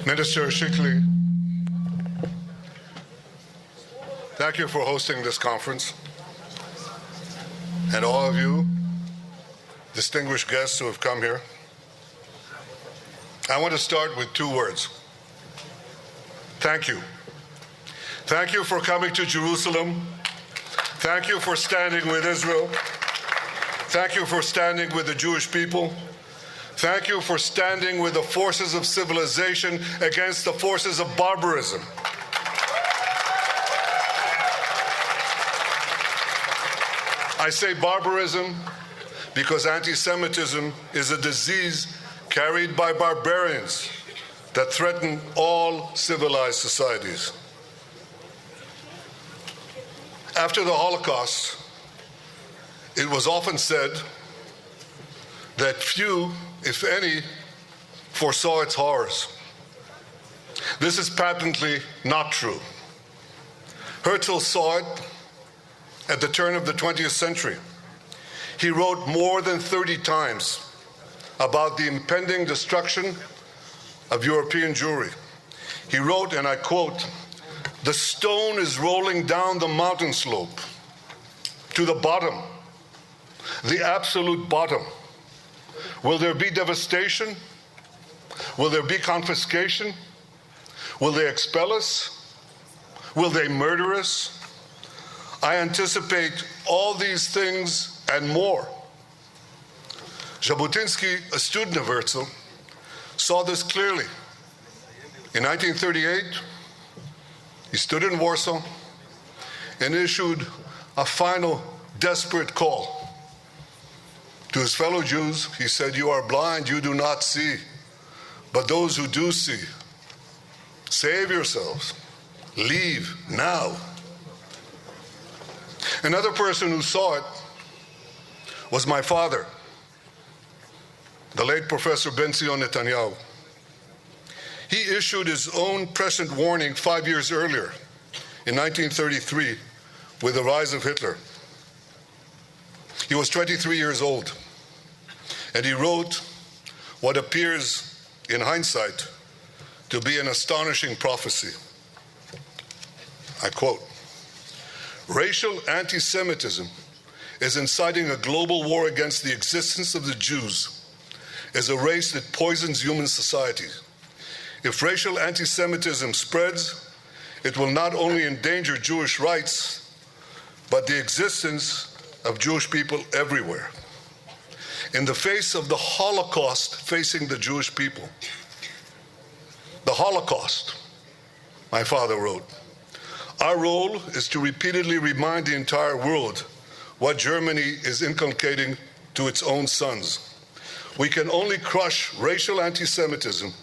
Minister Shikli, thank you for hosting this conference. And all of you, distinguished guests who have come here, I want to start with two words. Thank you. Thank you for coming to Jerusalem. Thank you for standing with Israel. Thank you for standing with the Jewish people. Thank you for standing with the forces of civilization against the forces of barbarism. I say barbarism because anti-Semitism is a disease carried by barbarians that threaten all civilized societies. After the Holocaust, it was often said that few, if any, foresaw its horrors. This is patently not true. Herzl saw it at the turn of the 20th century. He wrote more than 30 times about the impending destruction of European Jewry. He wrote, and I quote, "The stone is rolling down the mountain slope to the bottom, the absolute bottom. Will there be devastation? Will there be confiscation? Will they expel us? Will they murder us? I anticipate all these things and more." Jabotinsky, a student of Herzl, saw this clearly. In 1938, he stood in Warsaw and issued a final desperate call to his fellow Jews. He said, "You are blind, you do not see, but those who do see, save yourselves, leave now." Another person who saw it was my father, the late Professor Ben-Zion Netanyahu. He issued his own prescient warning 5 years earlier, in 1933, with the rise of Hitler. He was 23 years old, and he wrote what appears, in hindsight, to be an astonishing prophecy. I quote, "Racial anti-Semitism is inciting a global war against the existence of the Jews as a race that poisons human society. If racial anti-Semitism spreads, it will not only endanger Jewish rights, but the existence of Jewish people everywhere. In the face of the Holocaust facing the Jewish people, the Holocaust," my father wrote, "our role is to repeatedly remind the entire world what Germany is inculcating to its own sons. We can only crush racial anti-Semitism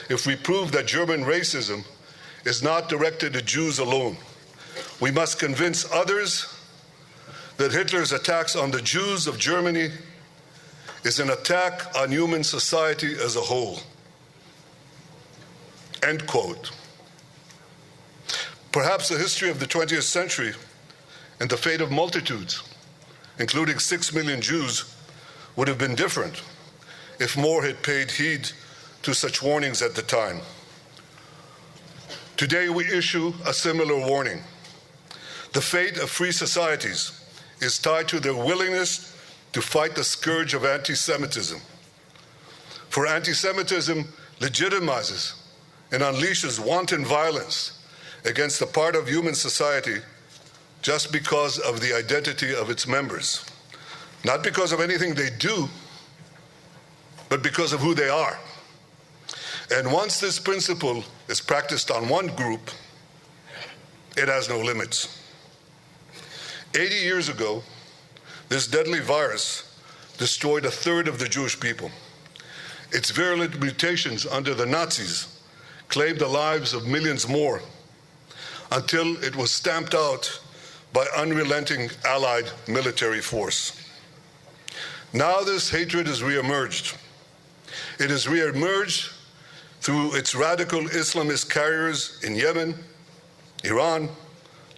if we prove that German racism is not directed at Jews alone. We must convince others that Hitler's attacks on the Jews of Germany is an attack on human society as a whole." End quote. Perhaps the history of the 20th century and the fate of multitudes, including 6 million Jews, would have been different if more had paid heed to such warnings at the time. Today we issue a similar warning. The fate of free societies is tied to their willingness to fight the scourge of anti-Semitism. For anti-Semitism legitimizes and unleashes wanton violence against a part of human society just because of the identity of its members. Not because of anything they do, but because of who they are. And once this principle is practiced on one group, it has no limits. 80 years ago, this deadly virus destroyed a third of the Jewish people. Its virulent mutations under the Nazis claimed the lives of millions more until it was stamped out by unrelenting Allied military force. Now this hatred has reemerged. It has reemerged through its radical Islamist carriers in Yemen, Iran,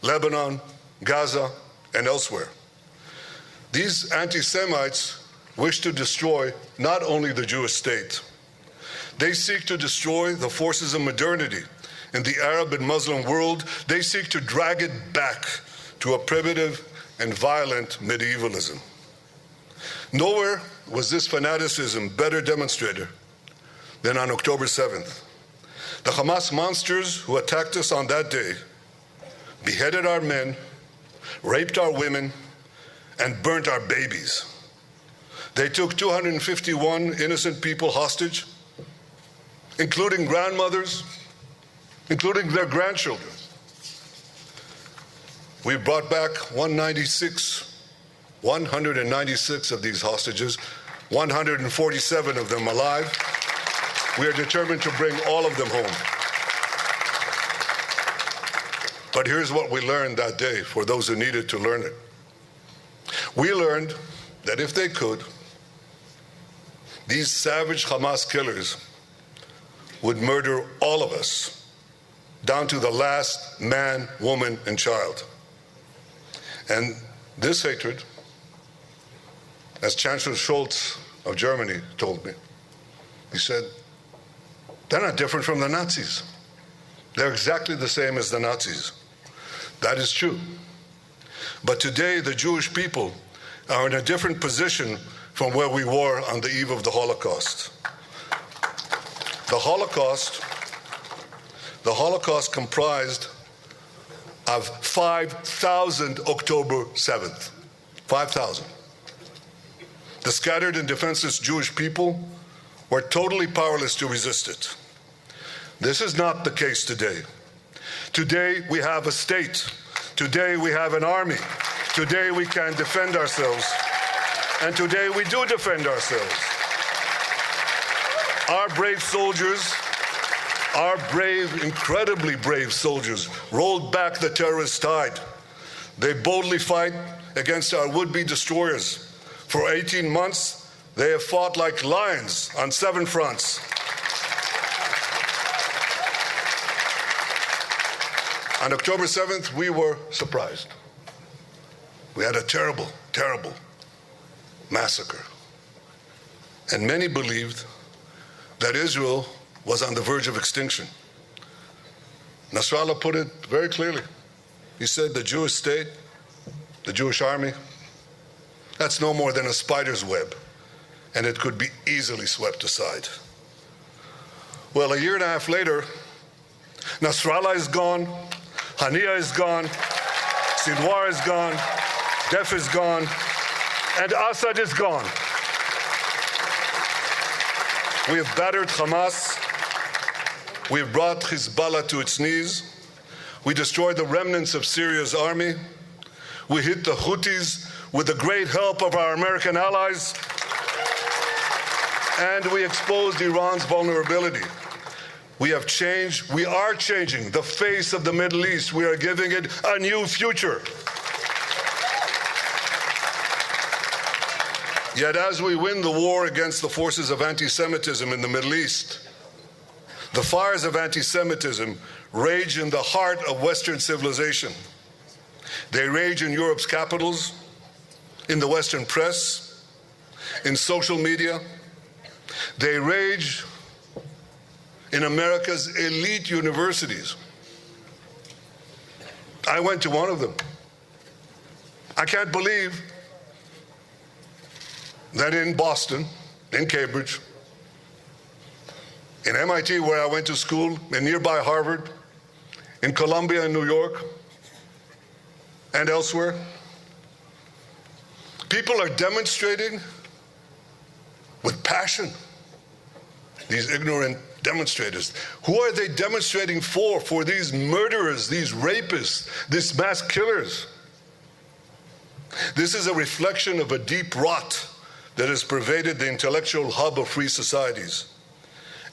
Lebanon, Gaza, and elsewhere. These anti-Semites wish to destroy not only the Jewish state, They seek to destroy the forces of modernity in the Arab and Muslim world. They seek to drag it back to a primitive and violent medievalism. Nowhere was this fanaticism better demonstrated than on October 7th. The Hamas monsters who attacked us on that day beheaded our men, raped our women, and burnt our babies. They took 251 innocent people hostage, including grandmothers, including their grandchildren. We brought back 196 of these hostages, 147 of them alive. We are determined to bring all of them home. But here's what we learned that day, for those who needed to learn it. We learned that if they could, these savage Hamas killers would murder all of us, down to the last man, woman, and child. And this hatred, as Chancellor Scholz of Germany told me, he said, they're not different from the Nazis. They're exactly the same as the Nazis. That is true. But today, the Jewish people are in a different position from where we were on the eve of the Holocaust. The Holocaust comprised of 5,000 October 7th. 5,000. The scattered and defenseless Jewish people were totally powerless to resist it. This is not the case today. Today we have a state. Today we have an army. Today we can defend ourselves. And today we do defend ourselves. Our brave soldiers, our brave, incredibly brave soldiers, rolled back the terrorist tide. They boldly fight against our would-be destroyers. For 18 months, they have fought like lions on 7 fronts. On October 7th, we were surprised. We had a terrible, terrible massacre. And many believed that Israel was on the verge of extinction. Nasrallah put it very clearly. He said the Jewish state, the Jewish army, that's no more than a spider's web, and it could be easily swept aside. Well, a year and a half later, Nasrallah is gone, Haniya is gone, Sinwar is gone, Def is gone, and Assad is gone. We have battered Hamas. We have brought Hezbollah to its knees. We destroyed the remnants of Syria's army. We hit the Houthis with the great help of our American allies. And we exposed Iran's vulnerability. We are changing the face of the Middle East. We are giving it a new future. Yet as we win the war against the forces of anti-Semitism in the Middle East, the fires of anti-Semitism rage in the heart of Western civilization. They rage in Europe's capitals, in the Western press, in social media. They rage in America's elite universities. I went to one of them. I can't believe that in Boston, in Cambridge, in MIT where I went to school, in nearby Harvard, in Columbia in New York, and elsewhere, people are demonstrating with passion. These ignorant demonstrators. Who are they demonstrating for? For these murderers, these rapists, these mass killers. This is a reflection of a deep rot that has pervaded the intellectual hub of free societies.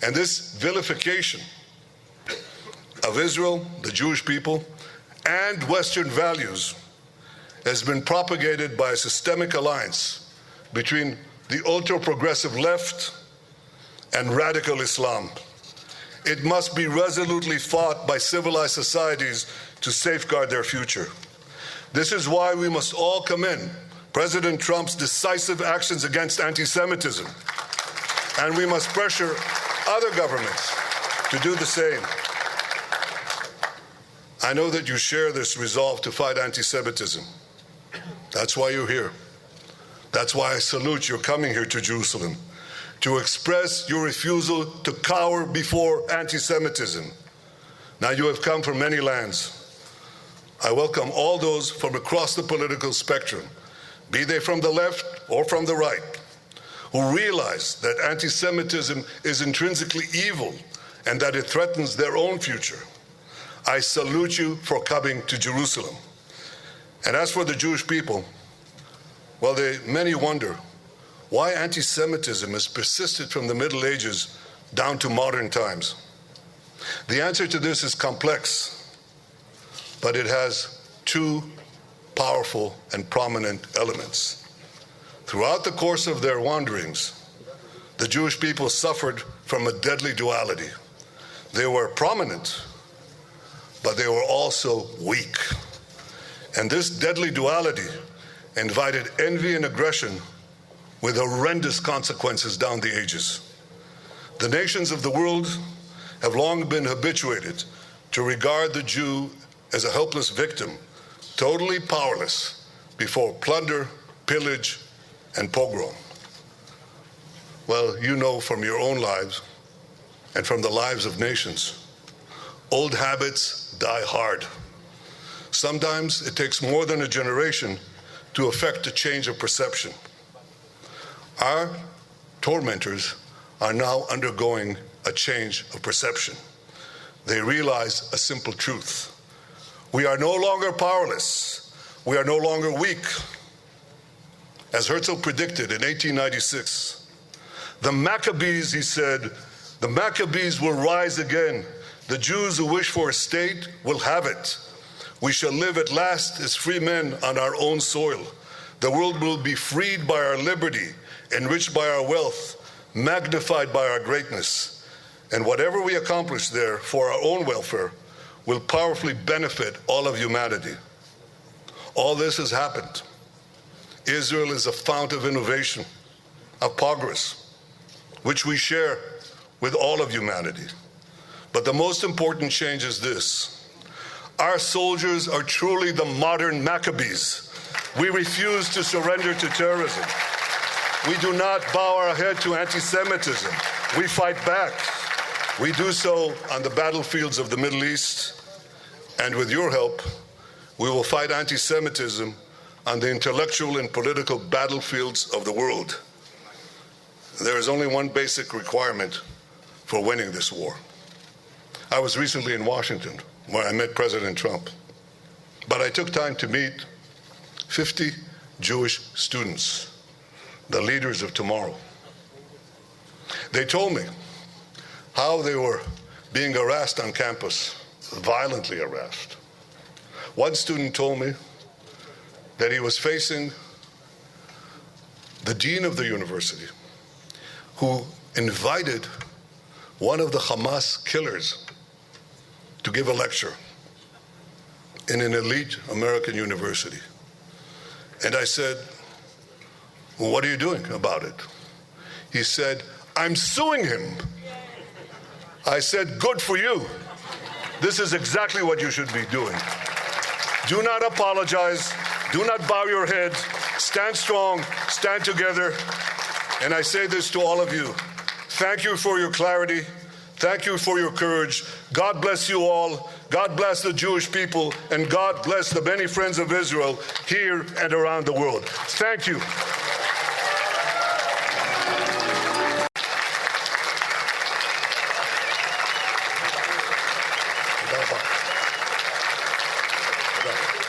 And this vilification of Israel, the Jewish people, and Western values has been propagated by a systemic alliance between the ultra-progressive left and radical Islam. It must be resolutely fought by civilized societies to safeguard their future. This is why we must all commend President Trump's decisive actions against anti-Semitism, and we must pressure other governments to do the same. I know that you share this resolve to fight anti-Semitism. That's why you're here. That's why I salute your coming here to Jerusalem, to express your refusal to cower before anti-Semitism. Now you have come from many lands. I welcome all those from across the political spectrum, be they from the left or from the right, who realize that anti-Semitism is intrinsically evil and that it threatens their own future. I salute you for coming to Jerusalem. And as for the Jewish people, well, many wonder why anti-Semitism has persisted from the Middle Ages down to modern times. The answer to this is complex, but it has two powerful and prominent elements. Throughout the course of their wanderings, the Jewish people suffered from a deadly duality. They were prominent, but they were also weak. And this deadly duality invited envy and aggression with horrendous consequences down the ages. The nations of the world have long been habituated to regard the Jew as a helpless victim, totally powerless before plunder, pillage, and pogrom. Well, you know from your own lives and from the lives of nations, old habits die hard. Sometimes it takes more than a generation to effect a change of perception. Our tormentors are now undergoing a change of perception. They realize a simple truth. We are no longer powerless. We are no longer weak. As Herzl predicted in 1896, the Maccabees, he said, the Maccabees will rise again. The Jews who wish for a state will have it. We shall live at last as free men on our own soil. The world will be freed by our liberty, enriched by our wealth, magnified by our greatness. And whatever we accomplish there for our own welfare will powerfully benefit all of humanity. All this has happened. Israel is a fount of innovation, of progress, which we share with all of humanity. But the most important change is this. Our soldiers are truly the modern Maccabees. We refuse to surrender to terrorism. We do not bow our head to anti-Semitism. We fight back. We do so on the battlefields of the Middle East. And with your help, we will fight anti-Semitism on the intellectual and political battlefields of the world. There is only one basic requirement for winning this war. I was recently in Washington, where I met President Trump. But I took time to meet 50 Jewish students, the leaders of tomorrow. They told me how they were being harassed on campus, violently harassed. One student told me that he was facing the dean of the university, who invited one of the Hamas killers to give a lecture in an elite American university. And I said, well, what are you doing about it? He said, I'm suing him. I said, good for you. This is exactly what you should be doing. Do not apologize. Do not bow your head. Stand strong. Stand together. And I say this to all of you. Thank you for your clarity. Thank you for your courage. God bless you all. God bless the Jewish people. And God bless the many friends of Israel here and around the world. Thank you. Thank you.